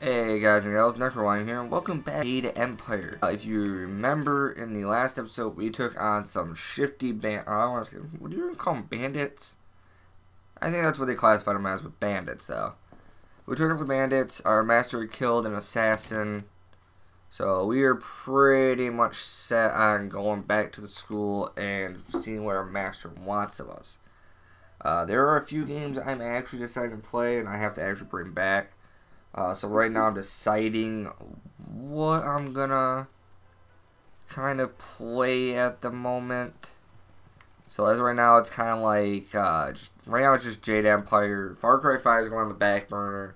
Hey guys and gals, Necro Lion here, and welcome back to Jade Empire. If you remember, in the last episode, we took on some shifty what do you even call them, bandits? I think that's what they classified them as, with bandits, though. We took on some bandits, our master killed an assassin, so we are pretty much set on going back to the school and seeing what our master wants of us. There are a few games I'm actually deciding to play, and I have to actually bring back. So right now I'm deciding what I'm gonna kind of play at the moment. So as of right now, it's kind of like, right now it's just Jade Empire. Far Cry 5 is going on the back burner.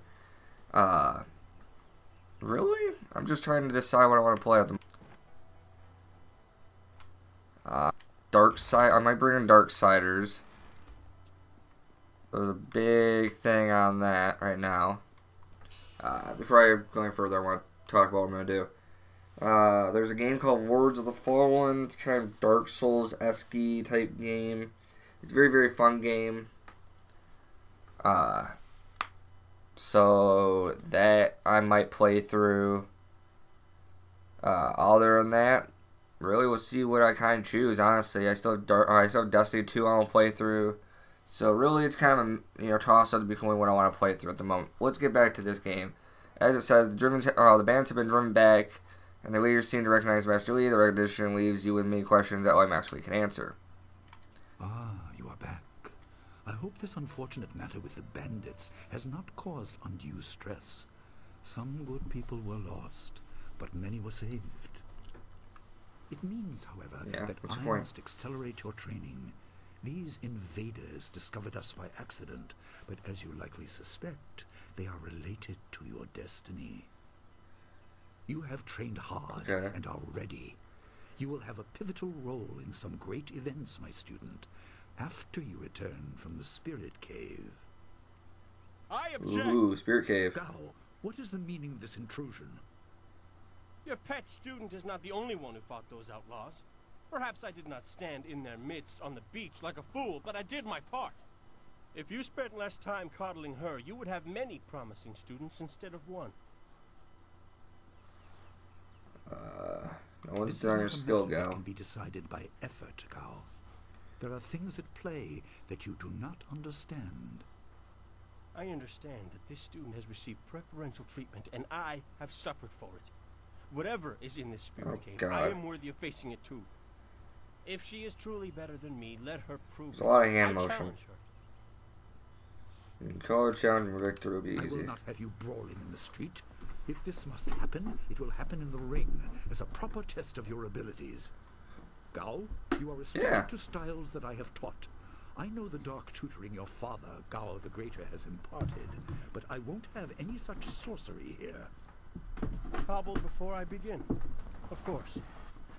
Really? I'm just trying to decide what I want to play at the moment. Dark Side, I might bring in Darksiders. There's a big thing on that right now. Before I go any further, I want to talk about what I'm going to do. There's a game called Words of the Fallen. It's kind of Dark Souls-esque type game. It's a very, very fun game. So that I might play through. Other than that, really we'll see what I kind of choose, honestly. I still have Destiny 2 I want to play through. So really, it's kind of a toss up between what I want to play through at the moment. Let's get back to this game. As it says, the bandits have been driven back, and the leaders seem to recognize Master Lee. The recognition leaves you with many questions that only Master Lee can answer. Ah, you are back. I hope this unfortunate matter with the bandits has not caused undue stress. Some good people were lost, but many were saved. It means, however, that I must accelerate your training. These invaders discovered us by accident, but as you likely suspect, they are related to your destiny. You have trained hard and are ready. You will have a pivotal role in some great events, my student, after you return from the Spirit Cave. I object! Ooh, Spirit Cave. Gao, what is the meaning of this intrusion? Your pet student is not the only one who fought those outlaws. Perhaps I did not stand in their midst on the beach like a fool, but I did my part. If you spent less time coddling her, you would have many promising students instead of one. No one's done your skill, Gao. This can be decided by effort, Gao. There are things at play that you do not understand. I understand that this student has received preferential treatment, and I have suffered for it. Whatever is in this spirit cave, I am worthy of facing it too. If she is truly better than me, let her prove it. There's a lot of hand motion. Challenge her. Call a challenge and victory will be easy. I will not have you brawling in the street. If this must happen, it will happen in the ring, as a proper test of your abilities. Gao, you are restricted to styles that I have taught. I know the dark tutoring your father, Gao the Greater, has imparted, but I won't have any such sorcery here. Hobble before I begin. Of course.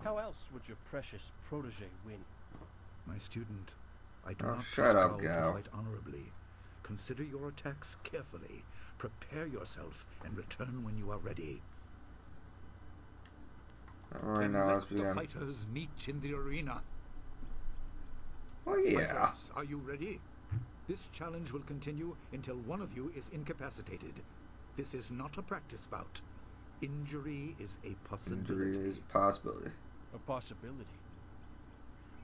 How else would your precious protege win? My student, I do not shut up, Gao Gao. to fight honorably. Consider your attacks carefully. Prepare yourself and return when you are ready. Alright, now let's begin. The fighters meet in the arena. Oh yeah. Fighters, are you ready? This challenge will continue until one of you is incapacitated. This is not a practice bout. Injury is a possibility. Injury is a possibility. A possibility.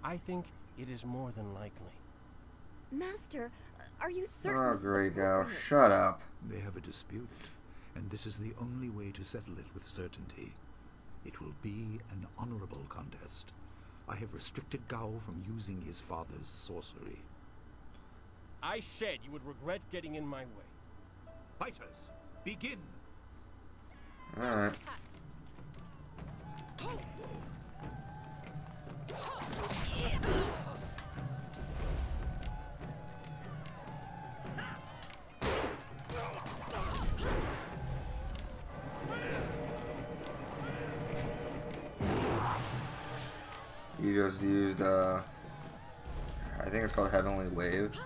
I think it is more than likely. Master, are you certain? Oh, great, Gao. Shut up. They have a dispute, and this is the only way to settle it with certainty. It will be an honorable contest. I have restricted Gao from using his father's sorcery. I said you would regret getting in my way. Fighters, begin! Alright. You just used, I think it's called Heavenly Wave.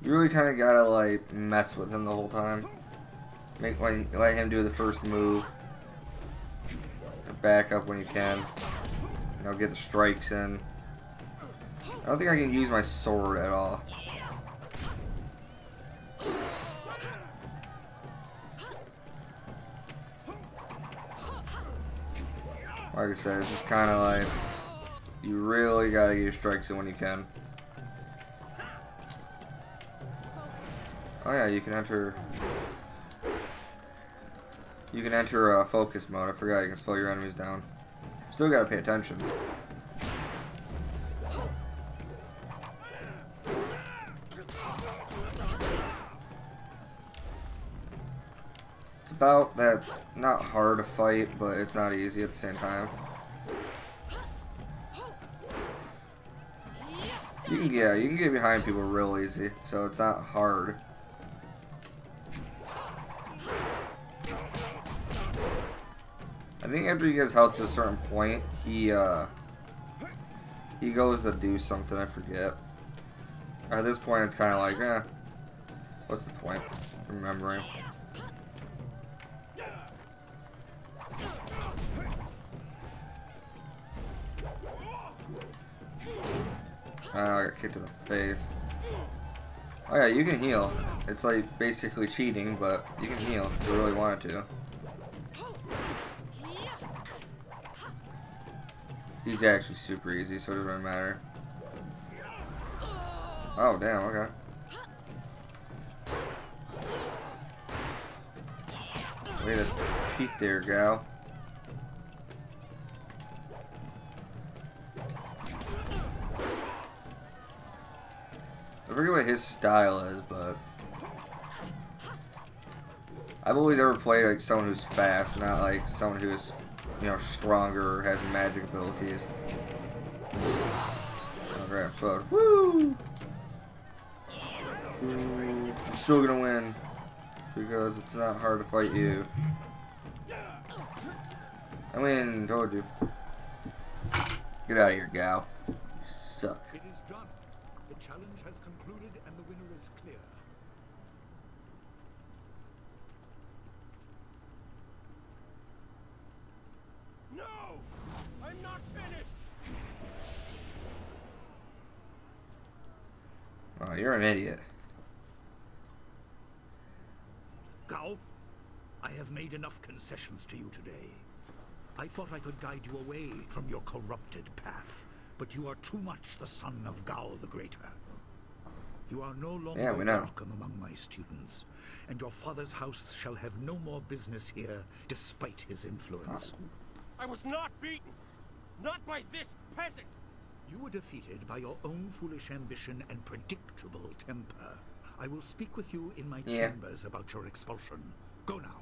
You really kind of gotta, like, mess with him the whole time. Let him do the first move. Back up when you can. Get the strikes in. I don't think I can use my sword at all. Like I said, it's just kind of like you really gotta get your strikes in when you can. Oh yeah, you can enter. You can enter focus mode. I forgot you can slow your enemies down. Still gotta pay attention. It's about that's not hard to fight, but it's not easy at the same time. You can get behind people real easy, so it's not hard. I think after he gets health to a certain point, he goes to do something, I forget. At this point, it's kind of like, what's the point? Remembering. I got kicked in the face. Oh yeah, you can heal. It's like basically cheating, but you can heal if you really wanted to. He's actually super easy, so it doesn't really matter. Oh, damn, okay. Way to cheat there, gal. I forget what his style is, but I've always ever played like someone who's fast, not like someone who's, you know, stronger or has magic abilities. Okay, so woo! I'm still gonna win because it's not hard to fight you. I mean, told you. Get out of here, gal. You suck. It is done. The challenge has concluded and the winner is clear. No! I'm not finished! Oh, you're an idiot. Gao, I have made enough concessions to you today. I thought I could guide you away from your corrupted path, but you are too much the son of Gao the Greater. You are no longer welcome among my students, and your father's house shall have no more business here, despite his influence. I was not beaten! Not by this peasant! You were defeated by your own foolish ambition and predictable temper. I will speak with you in my chambers about your expulsion. Go now.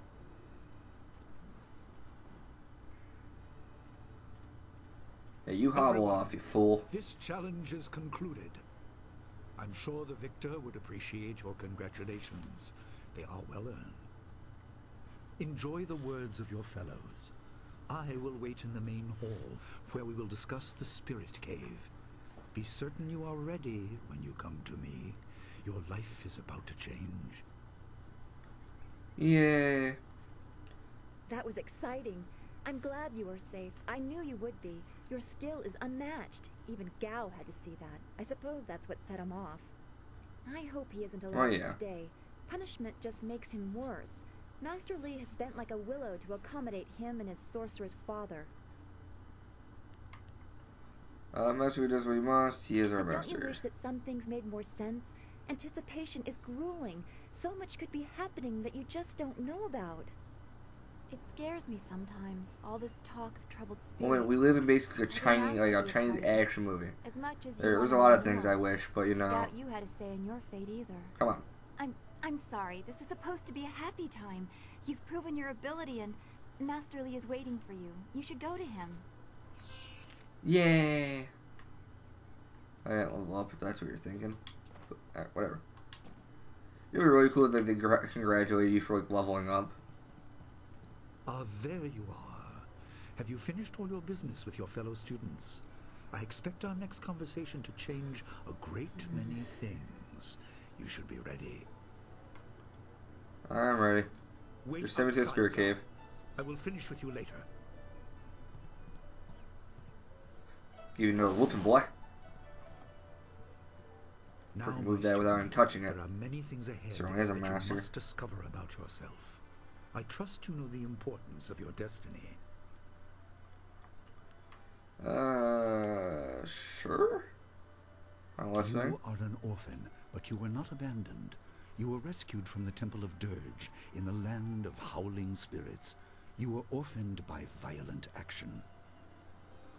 Hey, you hobble off, you fool. This challenge is concluded. I'm sure the victor would appreciate your congratulations. They are well earned. Enjoy the words of your fellows. I will wait in the main hall, where we will discuss the spirit cave. Be certain you are ready when you come to me. Your life is about to change. Yeah. That was exciting. I'm glad you were safe. I knew you would be. Your skill is unmatched. Even Gao had to see that. I suppose that's what set him off. I hope he isn't allowed to stay. Punishment just makes him worse. Master Li has bent like a willow to accommodate him and his sorcerer's father. Master does what he must. He is our master. Don't you wish that some things made more sense? Anticipation is grueling. So much could be happening that you just don't know about. It scares me sometimes, all this talk of troubled spirits. Well, we live in basically a Chinese action movie. As much as There's a lot of things I wish, but you know. Doubt you had a say in your fate either. Come on. I'm sorry. This is supposed to be a happy time. You've proven your ability, and Master Li is waiting for you. You should go to him. Yay! I didn't level up if that's what you're thinking. But, whatever. It would be really cool that they congratulate you for like leveling up. Ah, there you are. Have you finished all your business with your fellow students? I expect our next conversation to change a great many things. You should be ready. I'm ready. Just send me to the spirit cave. I will finish with you later. Give you another whooping, boy. Now, Freaking move that without even touching it. There are many things ahead So as a that master. you must discover about yourself. I trust you know the importance of your destiny. Sure. I'm listening. You are an orphan, but you were not abandoned. You were rescued from the Temple of Dirge in the land of howling spirits. You were orphaned by violent action.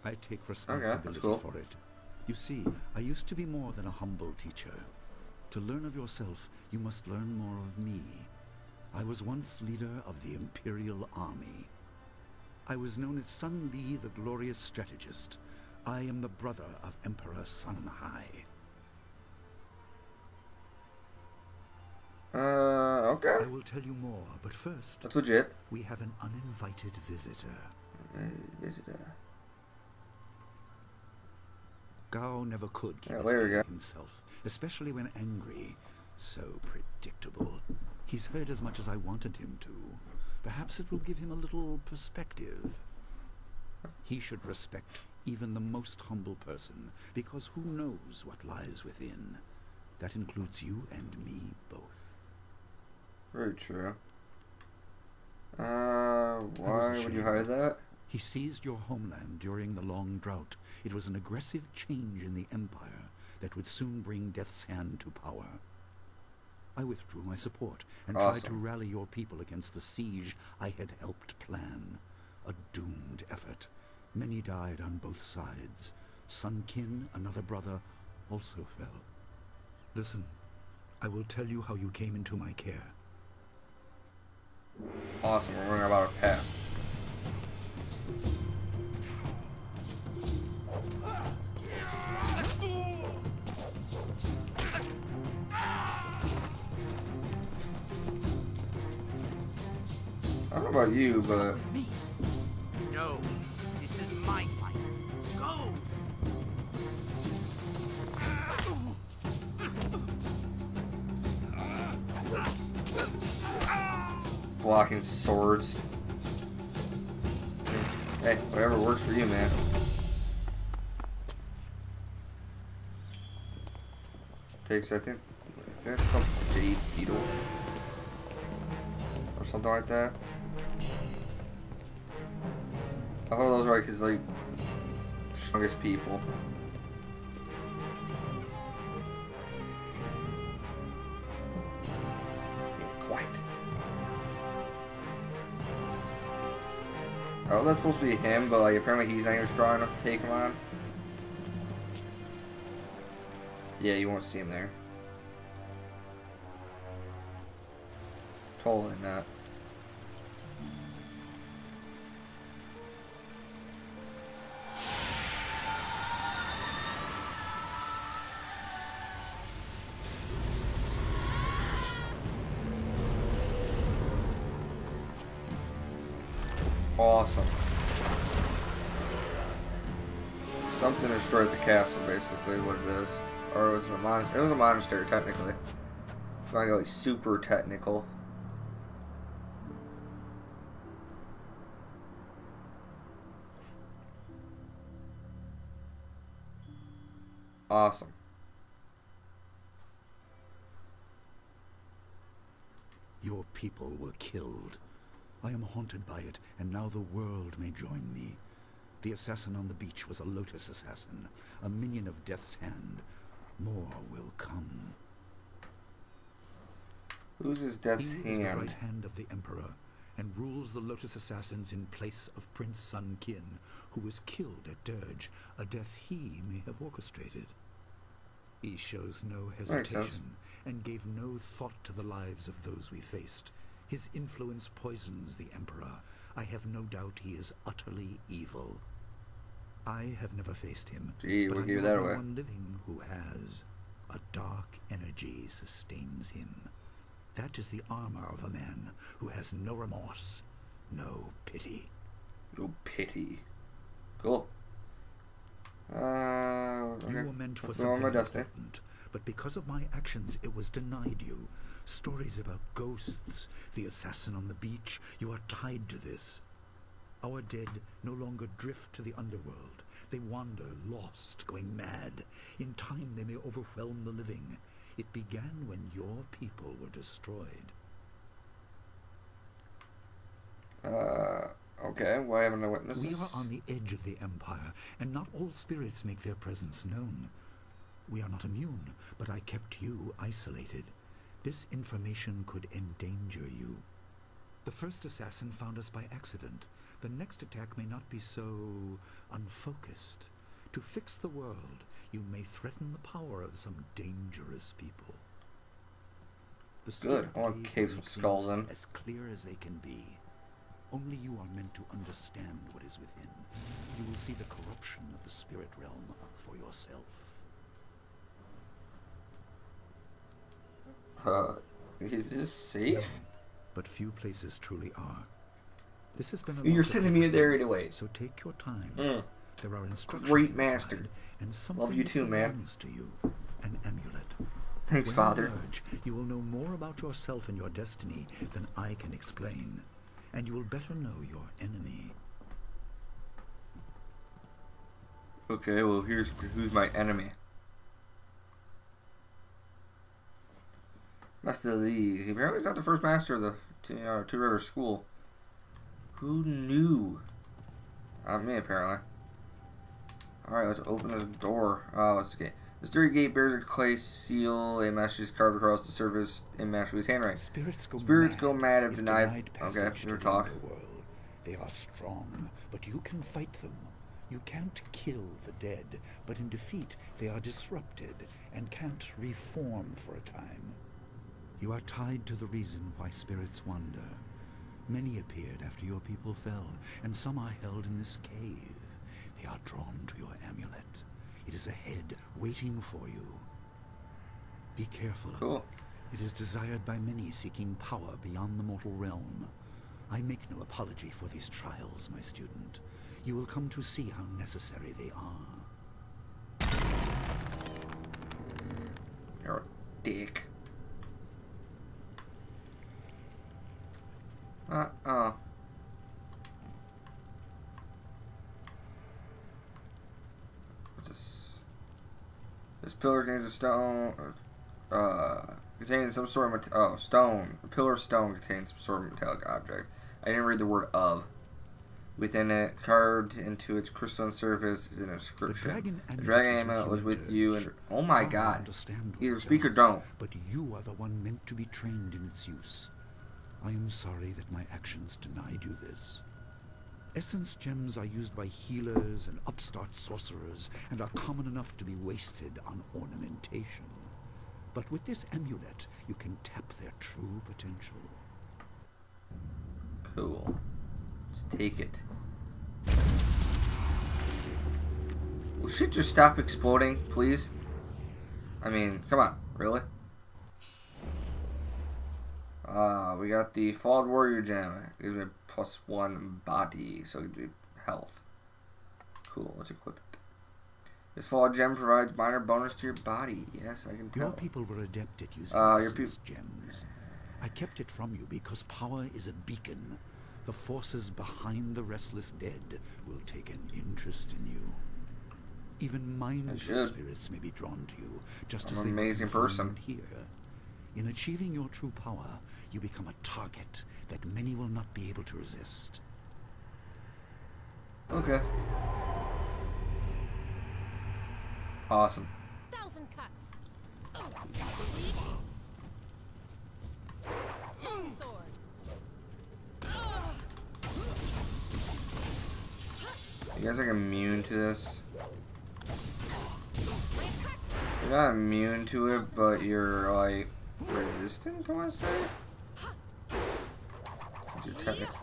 I take responsibility for it. You see, I used to be more than a humble teacher. To learn of yourself, you must learn more of me. I was once leader of the Imperial Army. I was known as Sun Li, the glorious strategist. I am the brother of Emperor Sun Hai. Okay. I will tell you more, but first... That's legit. We have an uninvited visitor. Gao never could keep himself, especially when angry. So predictable. He's heard as much as I wanted him to. Perhaps it will give him a little perspective. He should respect even the most humble person, because who knows what lies within? That includes you and me both. Very true. Why would you hide that? He seized your homeland during the long drought. It was an aggressive change in the Empire that would soon bring Death's Hand to power. I withdrew my support and tried to rally your people against the siege I had helped plan. A doomed effort. Many died on both sides. Sun Qin, another brother, also fell. Listen, I will tell you how you came into my care. Awesome, we're learning about our past. I don't know about you, but... Me? No, this is my fight. Go! Blocking swords. Hey, whatever works for you, man. Takes, I think it's called Jade Beetle. Or something like that. I thought those were like his, like, strongest people. Quiet. Oh, that's supposed to be him, but like apparently he's not even strong enough to take him on. Yeah, you won't see him there. Totally not. Awesome. Something destroyed the castle, basically, is what it is. Or was it a monastery? It was a monastery, technically. If you want to go like super technical. Awesome. Your people were killed. I am haunted by it, and now the world may join me. The assassin on the beach was a Lotus assassin, a minion of Death's Hand. More will come. Who's his Death's Hand? He is the right hand of the Emperor, and rules the Lotus assassins in place of Prince Sun Qin, who was killed at Dirge, a death he may have orchestrated. He shows no hesitation, and gave no thought to the lives of those we faced. His influence poisons the Emperor. I have no doubt he is utterly evil. I have never faced him, Gee, but we'll I give know that no away. one living who has. A dark energy sustains him. That is the armor of a man who has no remorse, no pity. No pity. Cool. You were meant for on something my destiny. important, but because of my actions, it was denied you. Stories about ghosts, the assassin on the beach, you are tied to this. Our dead no longer drift to the underworld. They wander, lost, going mad. In time, they may overwhelm the living. It began when your people were destroyed. Okay, why haven't I witnessed this? We are on the edge of the Empire, and not all spirits make their presence known. We are not immune, but I kept you isolated. This information could endanger you. The first assassin found us by accident. The next attack may not be so unfocused. To fix the world, you may threaten the power of some dangerous people. The Good. I want to cave some skulls in. as clear as they can be. Only you are meant to understand what is within. You will see the corruption of the spirit realm for yourself. Is this safe? But few places truly are. This has been a You're sending me there anyway. So take your time. There are instructions Great inside, master. and something Love you too, man. belongs to you, an amulet. Thanks, When Father. you emerge, you will know more about yourself and your destiny than I can explain, and you will better know your enemy. Okay, well, who's my enemy. Master of the League. Apparently he's not the first master of the Two Rivers School. Who knew? Not me, apparently. Alright, let's open this door. Oh, it's okay. The sturdy gate bears a clay seal. A message is carved across the surface in Master's handwriting. Spirits go mad if denied. Okay, passage we're to the talking. underworld. They are strong, but you can fight them. You can't kill the dead, but in defeat they are disrupted and can't reform for a time. You are tied to the reason why spirits wander. Many appeared after your people fell, and some are held in this cave. They are drawn to your amulet. It is ahead, waiting for you. Be careful. Cool. It is desired by many seeking power beyond the mortal realm. I make no apology for these trials, my student. You will come to see how necessary they are. You're a dick. What's this? This pillar contains a stone. Contains some sort of stone. A pillar of stone contains some sort of metallic object. I didn't read the word of. Within it, carved into its crystalline surface, is an inscription. The dragon amulet was with you, and oh my God! Either speak or don't. But you are the one meant to be trained in its use. I am sorry that my actions denied you this. Essence gems are used by healers and upstart sorcerers, and are common enough to be wasted on ornamentation. But with this amulet, you can tap their true potential. Cool. Let's take it. Will shit just stop exploding, please? I mean, come on, really? We got the Fallen Warrior Gem. It gives me +1 body, so it gives me health. Cool, let's equip it. This Fallen Gem provides minor bonus to your body. Yes, I can tell. Your people were adept at using essence gems. I kept it from you because power is a beacon. The forces behind the restless dead will take an interest in you. Even mindless spirits may be drawn to you, just as they were amazing person here. In achieving your true power, you become a target that many will not be able to resist. Okay. Awesome. 1,000 cuts. Sword. You guys are immune to this. You're not immune to it, but you're like resistant, I want to say. You're technically.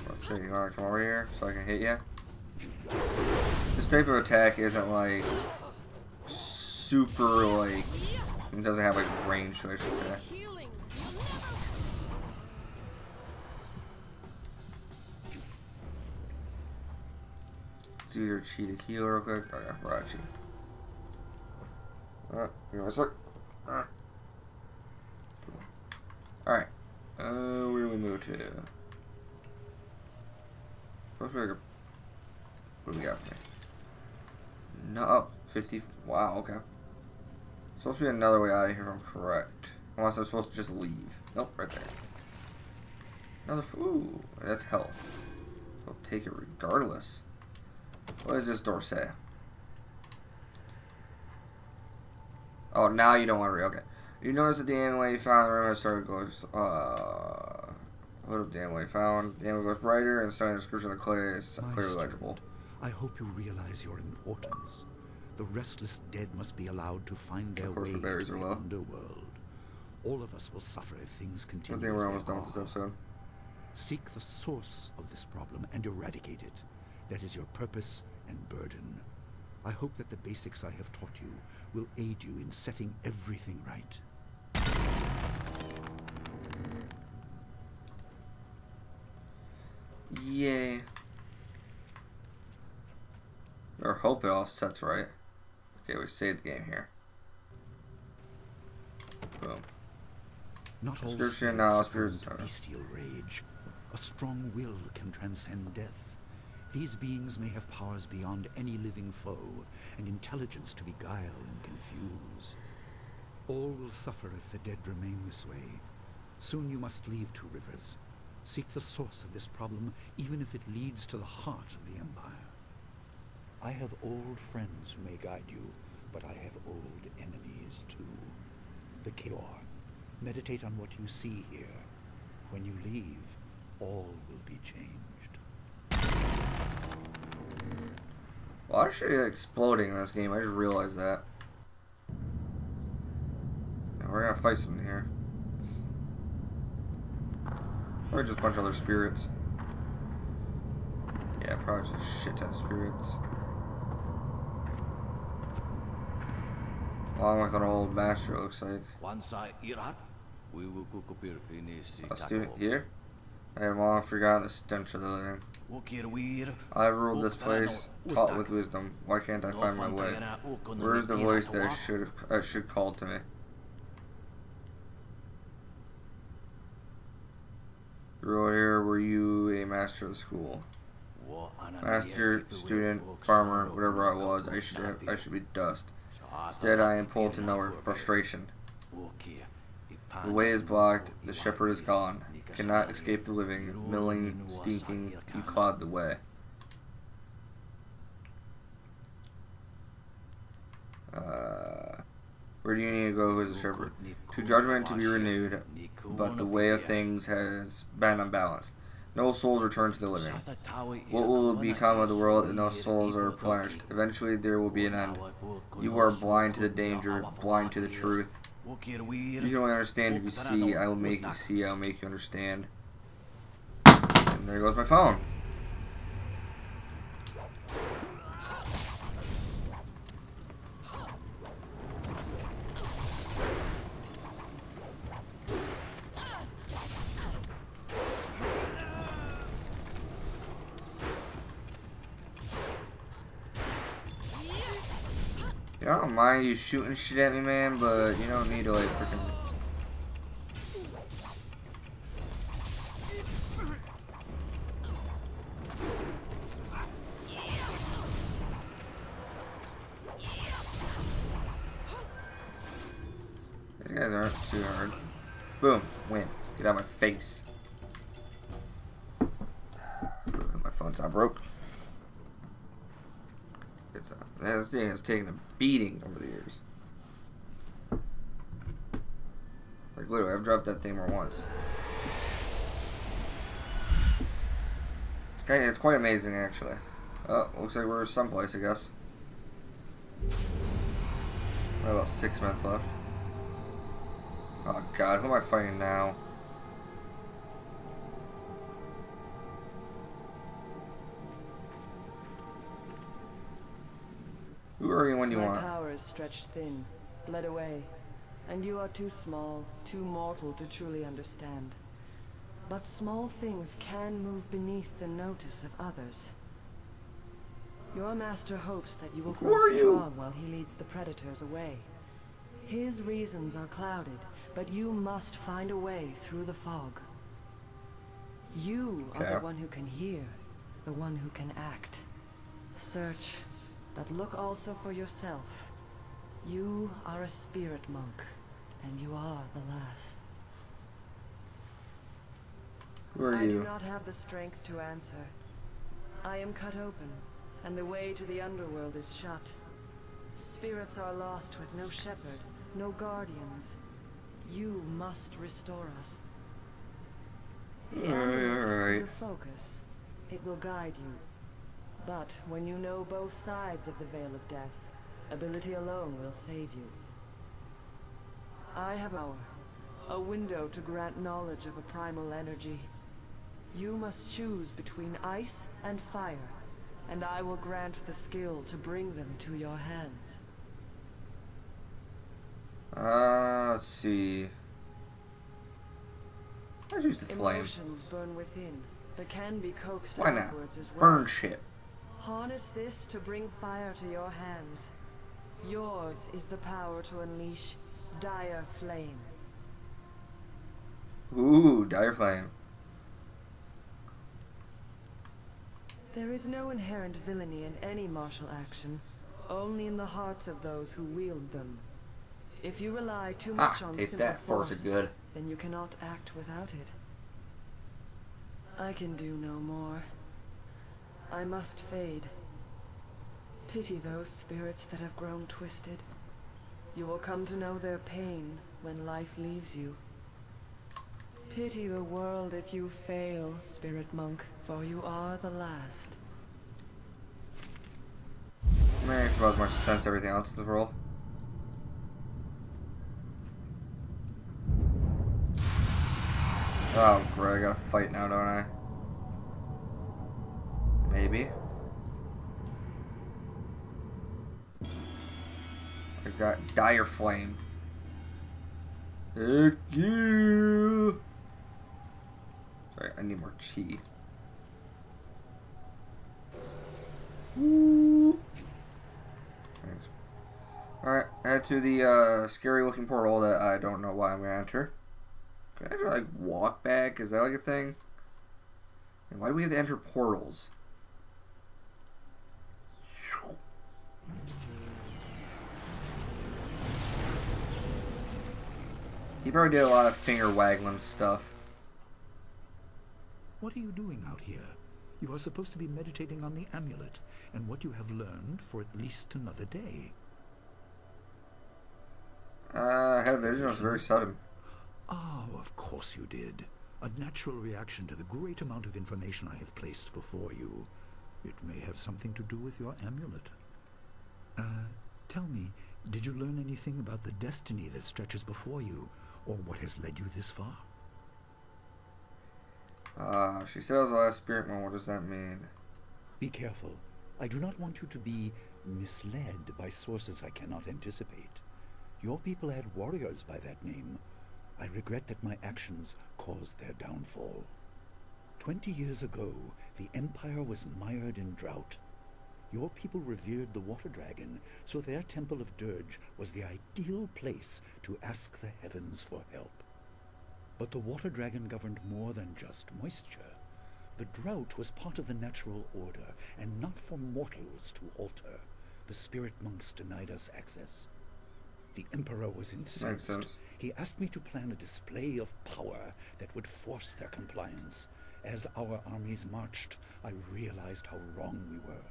Let's see, you want to come over here so I can hit you? This type of attack isn't like super like. It doesn't have like range, I should say. Let's use your chi to heal real quick. Okay, we're out of chi. Give me a sec. Alright. Where do we move to? What do we got for me? No, 50. Wow, okay. Supposed to be another way out of here if I'm correct. Unless I'm supposed to just leave. Nope, right there. Another ooh, that's health. I'll take it regardless. What does this door say? Oh, now you don't want to read. Okay. You notice that the animal you found in the room has started goes, what if the animal you found? The animal goes brighter and suddenly the description of the clay is clearly legible. I hope you realize your importance. The restless dead must be allowed to find their way into the underworld. All of us will suffer if things continue. I think we're almost done with this episode. Seek the source of this problem and eradicate it. That is your purpose and burden. I hope that the basics I have taught you will aid you in setting everything right. Yay. Or hope it all sets right. Okay, we saved the game here. Boom. Not all Description now, spirits succumb to bestial rage. A strong will can transcend death. These beings may have powers beyond any living foe, and intelligence to beguile and confuse. All will suffer if the dead remain this way. Soon you must leave Two Rivers. Seek the source of this problem, even if it leads to the heart of the Empire. I have old friends who may guide you, but I have old enemies too. The Cure. Meditate on what you see here. When you leave, all will be changed. Well, I should exploding in this game. I just realized that. Now we're gonna fight something here. Or just a bunch of other spirits. Yeah, probably just a shit ton of spirits. Along with an old master, it looks like. A student here? I have long forgotten the stench of the living. I have ruled this place, taught with wisdom. Why can't I find my way? Where is the voice that should call to me? You're here, were you a master of the school? Master, student, farmer, whatever I was, I should be dust. Instead, I am pulled to nowhere. Frustration. The way is blocked. The shepherd is gone. Cannot escape the living. Milling, stinking, you clog the way. Where do you need to go? Who is the shepherd? To judgment to be renewed, but the way of things has been unbalanced. No souls return to the living. What will become of the world if no souls are replenished? Eventually there will be an end. You are blind to the danger, blind to the truth. You can only understand if you see. I will make you see. I will make you understand. And there goes my phone. I don't mind you shooting shit at me, man, but you don't need to, like, freaking... These guys aren't too hard. Boom. Win. Get out of my face. My phone's not broke. Man, this thing has taken a beating over the years. Like, literally, I've dropped that thing more once. It's quite amazing, actually. Oh, looks like we're someplace, I guess. We have about 6 minutes left. Oh, God, who am I fighting now? Who are you when you want? My power is stretched thin, bled away, and you are too small, too mortal to truly understand. But small things can move beneath the notice of others. Your master hopes that you will grow strong while he leads the predators away. His reasons are clouded, but you must find a way through the fog. You are the one who can hear, the one who can act. Search. But look also for yourself. You are a spirit monk, and you are the last. Who are I you? do not have the strength to answer. I am cut open, and the way to the underworld is shut. Spirits are lost with no shepherd, no guardians. You must restore us. The amulet is a focus. It will guide you. But when you know both sides of the Veil of Death, ability alone will save you. I have a window to grant knowledge of a primal energy. You must choose between ice and fire, and I will grant the skill to bring them to your hands. Let's see. Let's use the flame. Emotions burn within, but can be coaxed Why not? outwards as well. Burn shit. Harness this to bring fire to your hands. Yours is the power to unleash dire flame. Ooh, dire flame. There is no inherent villainy in any martial action, only in the hearts of those who wield them. If you rely too much on hate simple that force force, of good. then you cannot act without it. I can do no more. I must fade. Pity those spirits that have grown twisted. You will come to know their pain when life leaves you. Pity the world if you fail, spirit monk, for you are the last. Makes about as much sense as everything else in this world. Oh, great, I gotta fight now, don't I? Maybe. I got dire flame. Heck yeah! Sorry, I need more chi. Woo. Thanks. Alright, head to the scary looking portal that I don't know why I'm gonna enter. Can I actually like walk back? Is that like a thing? And why do we have to enter portals? He probably did a lot of finger waggling stuff. What are you doing out here? You are supposed to be meditating on the amulet and what you have learned for at least another day. I had a vision. It was very sudden. Oh, of course you did. A natural reaction to the great amount of information I have placed before you. It may have something to do with your amulet. Tell me, did you learn anything about the destiny that stretches before you, or what has led you this far? She said I was the last spirit one. What does that mean? Be careful. I do not want you to be misled by sources I cannot anticipate. Your people had warriors by that name. I regret that my actions caused their downfall. 20 years ago, the Empire was mired in drought. Your people revered the water dragon, so their temple of dirge was the ideal place to ask the heavens for help. But the water dragon governed more than just moisture. The drought was part of the natural order, and not for mortals to alter. The spirit monks denied us access. The Emperor was incensed. He asked me to plan a display of power that would force their compliance. As our armies marched, I realized how wrong we were.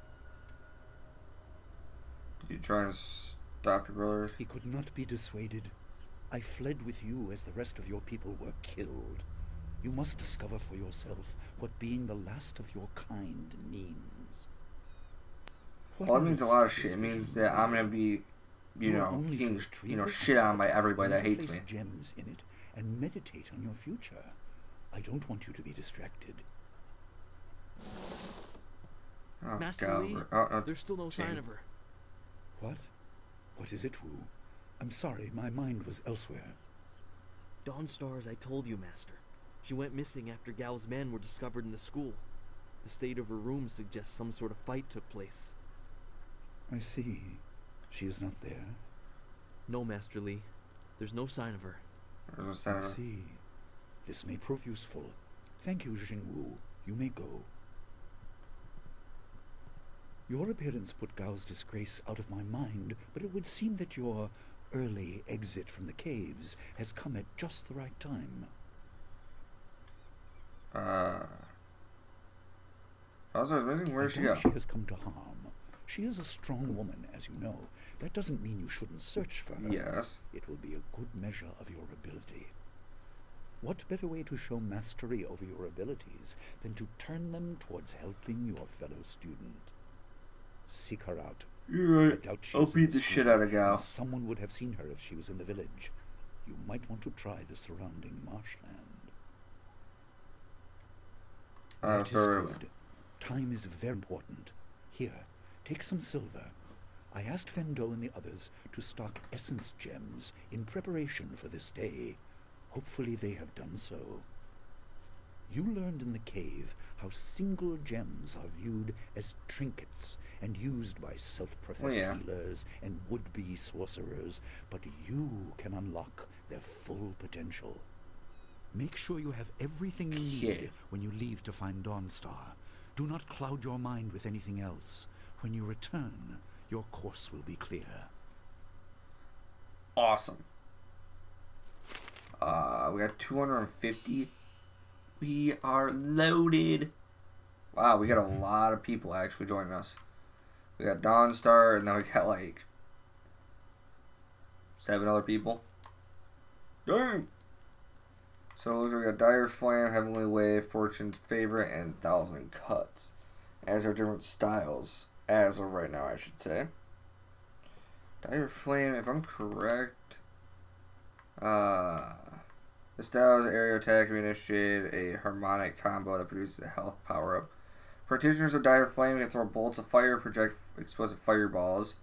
Did you try and stop your brothers? He could not be dissuaded. I fled with you as the rest of your people were killed. You must discover for yourself what being the last of your kind means. Well, it means a lot of shit. It means that I'm gonna be, getting, shit on by everybody that hates me. Gems in it and meditate on your future. I don't want you to be distracted. Oh, Master God. Lee, there's still no sign of her. What? What is it, Wu? I'm sorry, my mind was elsewhere. Dawnstar, as I told you, Master. She went missing after Gao's men were discovered in the school. The state of her room suggests some sort of fight took place. I see. She is not there? No, Master Lee. There's no sign of her. There's no sign of I her. see. This may prove useful. Thank you, Jingwu. You may go. Your appearance put Gao's disgrace out of my mind, but it would seem that your early exit from the caves has come at just the right time. Also, I was missing. Where did she go? She has come to harm. She is a strong woman, as you know. That doesn't mean you shouldn't search for her. Yes. It will be a good measure of your ability. What better way to show mastery over your abilities than to turn them towards helping your fellow student? Seek her out. You're right. I doubt she I'll is in beat the school, shit out of and Gal. someone would have seen her if she was in the village. You might want to try the surrounding marshland. That is good. Time is very important. Here, take some silver. I asked Fendo and the others to stock essence gems in preparation for this day. Hopefully they have done so. You learned in the cave how single gems are viewed as trinkets and used by self-professed healers and would-be sorcerers, but you can unlock their full potential. Make sure you have everything you need when you leave to find Dawnstar. Do not cloud your mind with anything else. When you return, your course will be clear. Awesome. We got 250. We are loaded. Wow, we got a lot of people actually joining us. We got Dawnstar, and then we got like 7 other people. Dang! So it looks like we got Dire Flame, Heavenly Wave, Fortune's Favorite, and 1,000 Cuts. As our different styles, as of right now, I should say. Dire Flame, if I'm correct, the style's area attack can be initiated a harmonic combo that produces a health power-up. Practitioners of Dire Flame can throw bolts of fire, project explosive fireballs,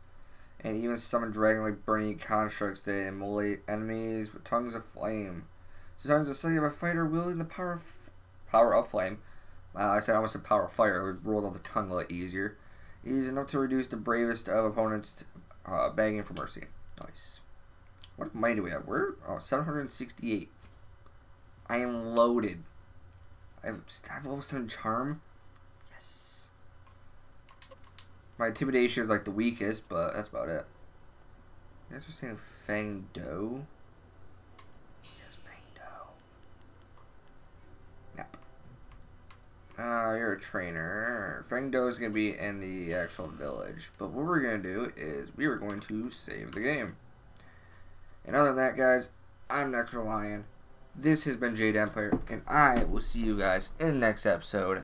and even summon dragon-like burning constructs that immolate enemies with tongues of flame. Sometimes the sight of a fighter wielding the power of flame. I almost said power of fire. It would roll off the tongue a lot easier. It is enough to reduce the bravest of opponents begging for mercy. Nice. What money do we have? We're 768. I am loaded. I have level 7 charm. Yes. My intimidation is like the weakest, but that's about it. You guys are saying Fang Do? Yes, Fang Do. Yep. You're a trainer. Fang Do is going to be in the actual village. But what we're going to do is we are going to save the game. And other than that, guys, I'm Necro Lion. This has been Jade Empire, and I will see you guys in the next episode.